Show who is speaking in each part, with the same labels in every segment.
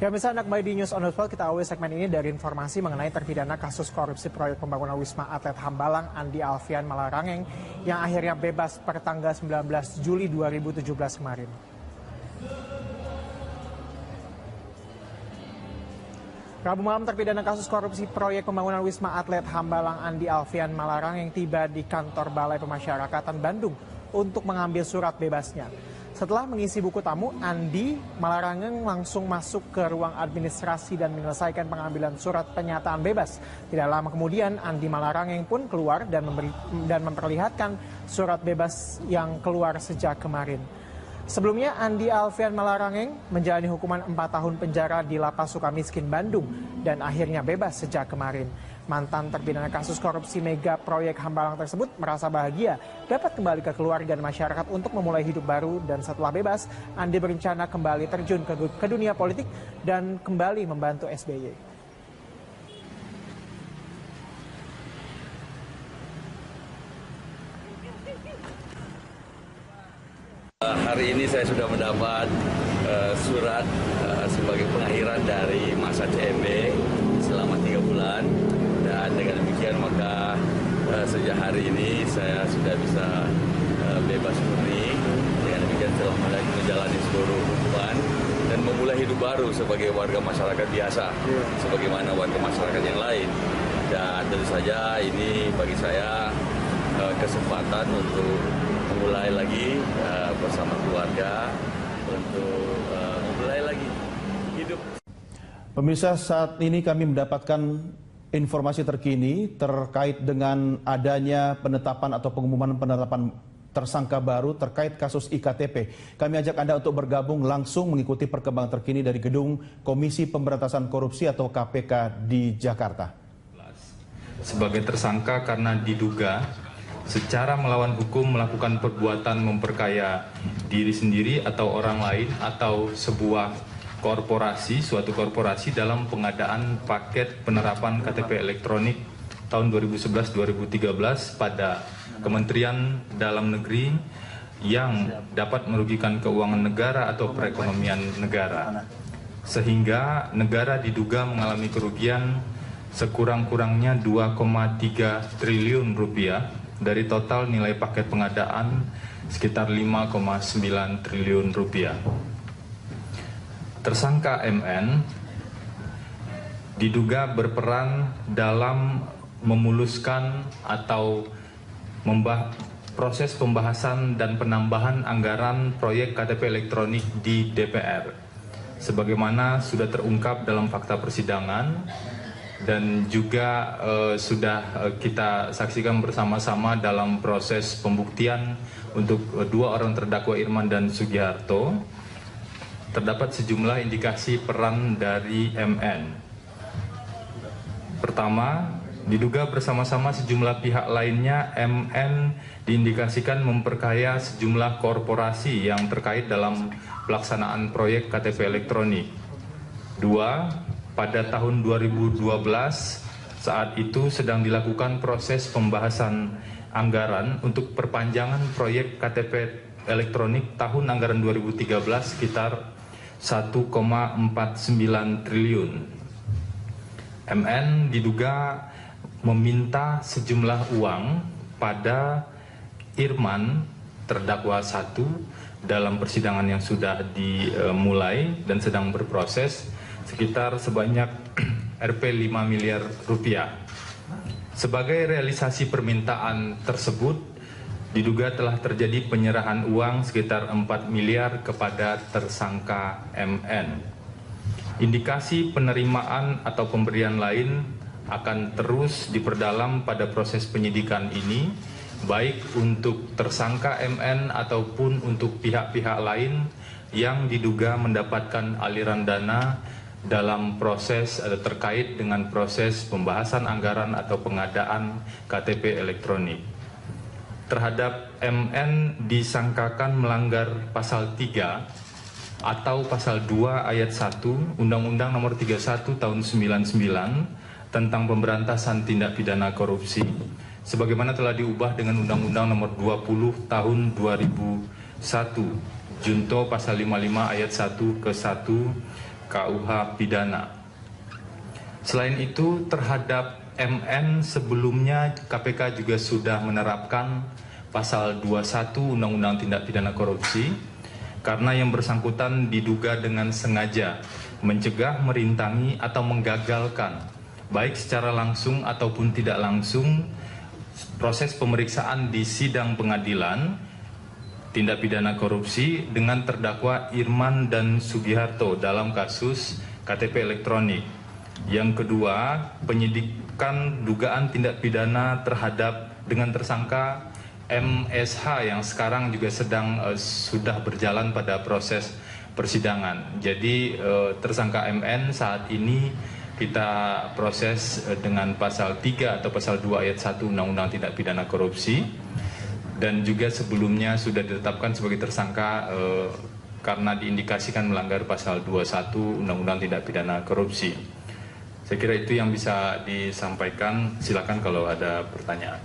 Speaker 1: Ya, misalnya kembali di News on the Spot, kita awali segmen ini dari informasi mengenai terpidana kasus korupsi proyek pembangunan Wisma Atlet Hambalang Andi Alfian Malarangeng yang akhirnya bebas per tanggal 19 Juli 2017 kemarin. Rabu malam terpidana kasus korupsi proyek pembangunan Wisma Atlet Hambalang Andi Alfian Malarangeng tiba di kantor Balai Pemasyarakatan Bandung untuk mengambil surat bebasnya. Setelah mengisi buku tamu, Andi Malarangeng langsung masuk ke ruang administrasi dan menyelesaikan pengambilan surat pernyataan bebas. Tidak lama kemudian, Andi Malarangeng pun keluar dan memperlihatkan surat bebas yang keluar sejak kemarin. Sebelumnya, Andi Alfian Malarangeng menjalani hukuman 4 tahun penjara di Lapas Sukamiskin, Bandung, dan akhirnya bebas sejak kemarin. Mantan terpidana kasus korupsi mega proyek Hambalang tersebut merasa bahagia dapat kembali ke keluarga dan masyarakat untuk memulai hidup baru, dan setelah bebas, Andi berencana kembali terjun ke dunia politik dan kembali membantu SBY.
Speaker 2: Hari ini saya sudah mendapat surat sebagai pengakhiran dari masa CMB selama 3 bulan. Dan dengan demikian maka sejak hari ini saya sudah bisa bebas murni. Dengan demikian telah menjalani seluruh hukuman dan memulai hidup baru sebagai warga masyarakat biasa, sebagaimana warga masyarakat yang lain. Dan tentu saja ini bagi saya kesempatan untuk memulai lagi bersama keluarga, untuk memulai lagi hidup.
Speaker 3: Pemirsa, saat ini kami mendapatkan informasi terkini terkait dengan adanya penetapan atau pengumuman penetapan tersangka baru terkait kasus IKTP. Kami ajak Anda untuk bergabung langsung mengikuti perkembangan terkini dari Gedung Komisi Pemberantasan Korupsi atau KPK di Jakarta.
Speaker 4: Sebagai tersangka karena diduga secara melawan hukum melakukan perbuatan memperkaya diri sendiri atau orang lain atau sebuah korporasi, suatu korporasi dalam pengadaan paket penerapan KTP elektronik tahun 2011-2013 pada Kementerian Dalam Negeri yang dapat merugikan keuangan negara atau perekonomian negara. Sehingga negara diduga mengalami kerugian sekurang-kurangnya 2,3 triliun rupiah dari total nilai paket pengadaan sekitar 5,9 triliun rupiah. Tersangka MN diduga berperan dalam memuluskan atau proses pembahasan dan penambahan anggaran proyek KTP elektronik di DPR. Sebagaimana sudah terungkap dalam fakta persidangan dan juga sudah kita saksikan bersama-sama dalam proses pembuktian untuk 2 orang terdakwa Irman dan Sugiharto. Terdapat sejumlah indikasi peran dari MN. Pertama, diduga bersama-sama sejumlah pihak lainnya, MN diindikasikan memperkaya sejumlah korporasi yang terkait dalam pelaksanaan proyek KTP elektronik. 2, pada tahun 2012, saat itu sedang dilakukan proses pembahasan anggaran untuk perpanjangan proyek KTP elektronik tahun anggaran 2013 sekitar 1,49 triliun. MN diduga meminta sejumlah uang pada Irman, terdakwa 1, dalam persidangan yang sudah dimulai dan sedang berproses, sekitar sebanyak Rp 5 miliar rupiah. Sebagai realisasi permintaan tersebut, diduga telah terjadi penyerahan uang sekitar 4 miliar kepada tersangka MN. Indikasi penerimaan atau pemberian lain akan terus diperdalam pada proses penyidikan ini, baik untuk tersangka MN ataupun untuk pihak-pihak lain yang diduga mendapatkan aliran dana dalam proses terkait dengan proses pembahasan anggaran atau pengadaan KTP elektronik. Terhadap MN disangkakan melanggar pasal 3 atau pasal 2 ayat 1 Undang-Undang Nomor 31 Tahun 99 tentang pemberantasan tindak pidana korupsi, sebagaimana telah diubah dengan Undang-Undang Nomor 20 Tahun 2001 Junto pasal 55 ayat 1 ke 1 KUH pidana. Selain itu, terhadap MN sebelumnya KPK juga sudah menerapkan pasal 21 Undang-Undang Tindak Pidana Korupsi karena yang bersangkutan diduga dengan sengaja mencegah, merintangi, atau menggagalkan baik secara langsung ataupun tidak langsung proses pemeriksaan di sidang pengadilan tindak pidana korupsi dengan terdakwa Irman dan Sugiharto dalam kasus KTP elektronik. Yang kedua, penyidikan dugaan tindak pidana terhadap dengan tersangka MSH yang sekarang juga sudah berjalan pada proses persidangan. Jadi tersangka MN saat ini kita proses dengan pasal 3 atau pasal 2 ayat 1 Undang-Undang Tindak Pidana Korupsi, dan juga sebelumnya sudah ditetapkan sebagai tersangka karena diindikasikan melanggar pasal 21 Undang-Undang Tindak Pidana Korupsi. Saya kira itu yang bisa disampaikan. Silakan kalau ada pertanyaan.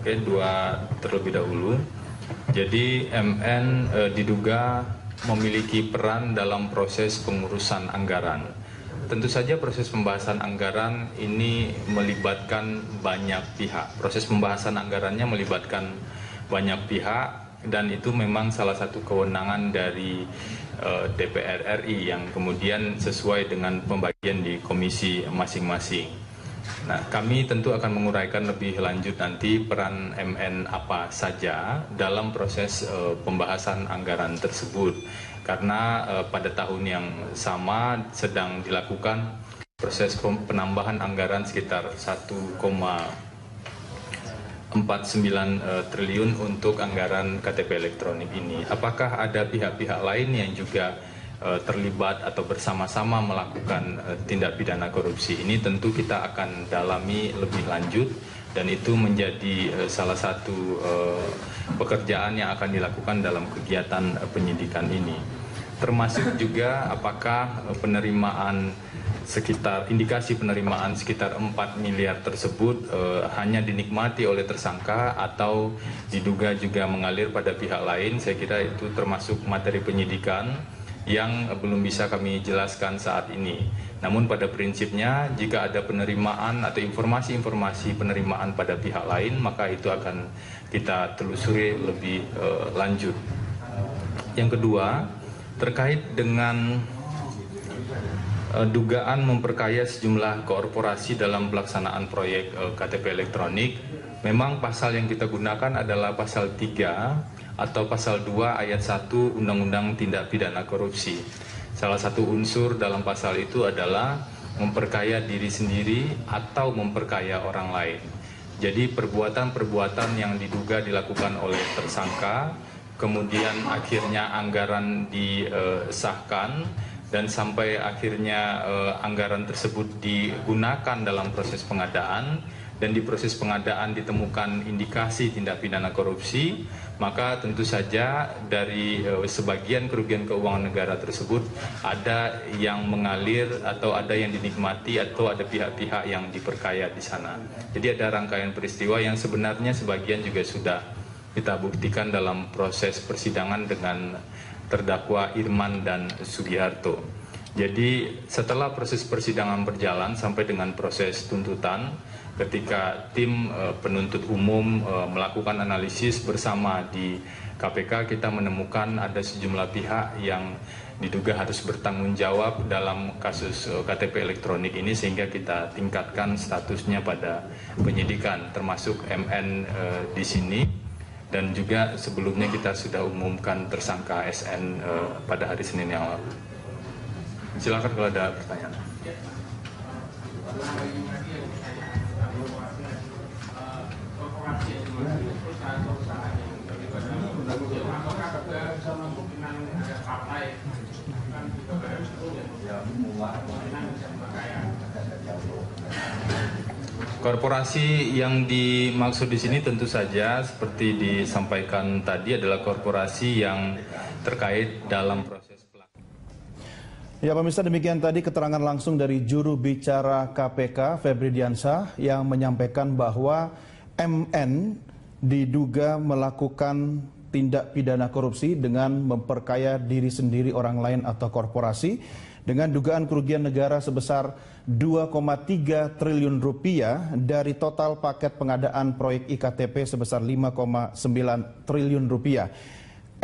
Speaker 4: Oke, dua terlebih dahulu. Jadi MN diduga memiliki peran dalam proses pengurusan anggaran. Tentu saja proses pembahasan anggaran ini melibatkan banyak pihak. Proses pembahasan anggarannya melibatkan banyak pihak, dan itu memang salah satu kewenangan dari DPR RI yang kemudian sesuai dengan pembagian di komisi masing-masing. Nah, kami tentu akan menguraikan lebih lanjut nanti peran MN apa saja dalam proses pembahasan anggaran tersebut. Karena pada tahun yang sama sedang dilakukan proses penambahan anggaran sekitar 1,49 triliun untuk anggaran KTP elektronik ini. Apakah ada pihak-pihak lain yang juga terlibat atau bersama-sama melakukan tindak pidana korupsi ini? Tentu kita akan dalami lebih lanjut, dan itu menjadi salah satu pekerjaan yang akan dilakukan dalam kegiatan penyidikan ini. Termasuk juga apakah penerimaan indikasi penerimaan sekitar 4 miliar tersebut hanya dinikmati oleh tersangka atau diduga juga mengalir pada pihak lain. Saya kira itu termasuk materi penyidikan yang belum bisa kami jelaskan saat ini. Namun pada prinsipnya jika ada penerimaan atau informasi-informasi penerimaan pada pihak lain, maka itu akan kita telusuri lebih lanjut. Yang kedua, terkait dengan dugaan memperkaya sejumlah korporasi dalam pelaksanaan proyek KTP elektronik, memang pasal yang kita gunakan adalah pasal 3 atau pasal 2 ayat 1 Undang-Undang Tindak Pidana Korupsi. Salah satu unsur dalam pasal itu adalah memperkaya diri sendiri atau memperkaya orang lain. Jadi perbuatan-perbuatan yang diduga dilakukan oleh tersangka, kemudian akhirnya anggaran disahkan, dan sampai akhirnya anggaran tersebut digunakan dalam proses pengadaan, dan di proses pengadaan ditemukan indikasi tindak pidana korupsi, maka tentu saja dari sebagian kerugian keuangan negara tersebut ada yang mengalir atau ada yang dinikmati atau ada pihak-pihak yang diperkaya di sana. Jadi ada rangkaian peristiwa yang sebenarnya sebagian juga sudah kita buktikan dalam proses persidangan dengan terdakwa Irman dan Sugiharto. Jadi setelah proses persidangan berjalan sampai dengan proses tuntutan, ketika tim penuntut umum melakukan analisis bersama di KPK, kita menemukan ada sejumlah pihak yang diduga harus bertanggung jawab dalam kasus KTP elektronik ini, sehingga kita tingkatkan statusnya pada penyidikan, termasuk MN di sini. Dan juga sebelumnya kita sudah umumkan tersangka SN pada hari Senin yang lalu. Silakan kalau ada pertanyaan. Korporasi yang dimaksud di sini tentu saja seperti disampaikan tadi adalah korporasi yang terkait dalam proses pelaksanaan.
Speaker 3: Ya pemirsa, demikian tadi keterangan langsung dari juru bicara KPK Febri Diansyah yang menyampaikan bahwa MN diduga melakukan tindak pidana korupsi dengan memperkaya diri sendiri, orang lain atau korporasi dengan dugaan kerugian negara sebesar 2,3 triliun rupiah dari total paket pengadaan proyek IKTP sebesar 5,9 triliun rupiah.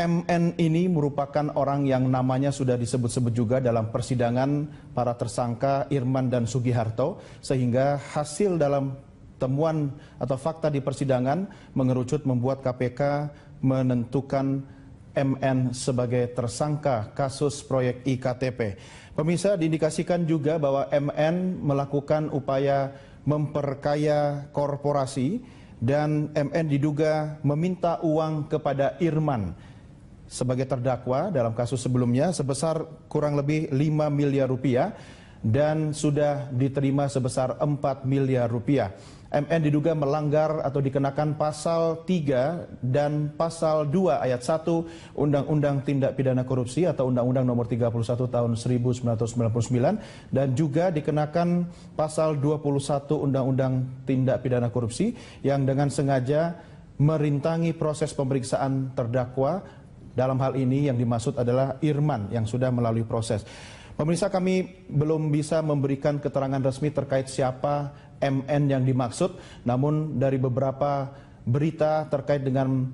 Speaker 3: MN ini merupakan orang yang namanya sudah disebut-sebut juga dalam persidangan para tersangka Irman dan Sugiharto, sehingga hasil dalam temuan atau fakta di persidangan mengerucut membuat KPK menentukan MN sebagai tersangka kasus proyek IKTP. Pemirsa, diindikasikan juga bahwa MN melakukan upaya memperkaya korporasi dan MN diduga meminta uang kepada Irman sebagai terdakwa dalam kasus sebelumnya sebesar kurang lebih 5 miliar rupiah dan sudah diterima sebesar 4 miliar rupiah. MN diduga melanggar atau dikenakan pasal 3 dan pasal 2 ayat 1 Undang-Undang Tindak Pidana Korupsi atau Undang-Undang Nomor 31 tahun 1999 dan juga dikenakan pasal 21 Undang-Undang Tindak Pidana Korupsi yang dengan sengaja merintangi proses pemeriksaan terdakwa. Dalam hal ini yang dimaksud adalah Irman yang sudah melalui proses. Pemirsa, kami belum bisa memberikan keterangan resmi terkait siapa MN yang dimaksud, namun dari beberapa berita terkait dengan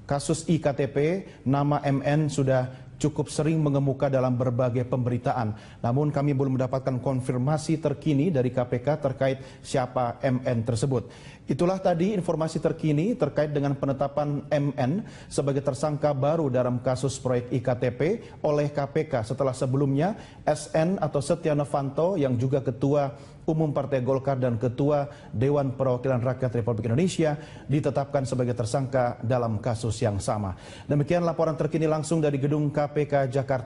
Speaker 3: kasus IKTP, nama MN sudah cukup sering mengemuka dalam berbagai pemberitaan. Namun kami belum mendapatkan konfirmasi terkini dari KPK terkait siapa MN tersebut. Itulah tadi informasi terkini terkait dengan penetapan MN sebagai tersangka baru dalam kasus proyek IKTP oleh KPK setelah sebelumnya SN atau Setia Novanto yang juga Ketua Umum Partai Golkar dan Ketua Dewan Perwakilan Rakyat Republik Indonesia ditetapkan sebagai tersangka dalam kasus yang sama. Demikian laporan terkini langsung dari gedung KPK Jakarta.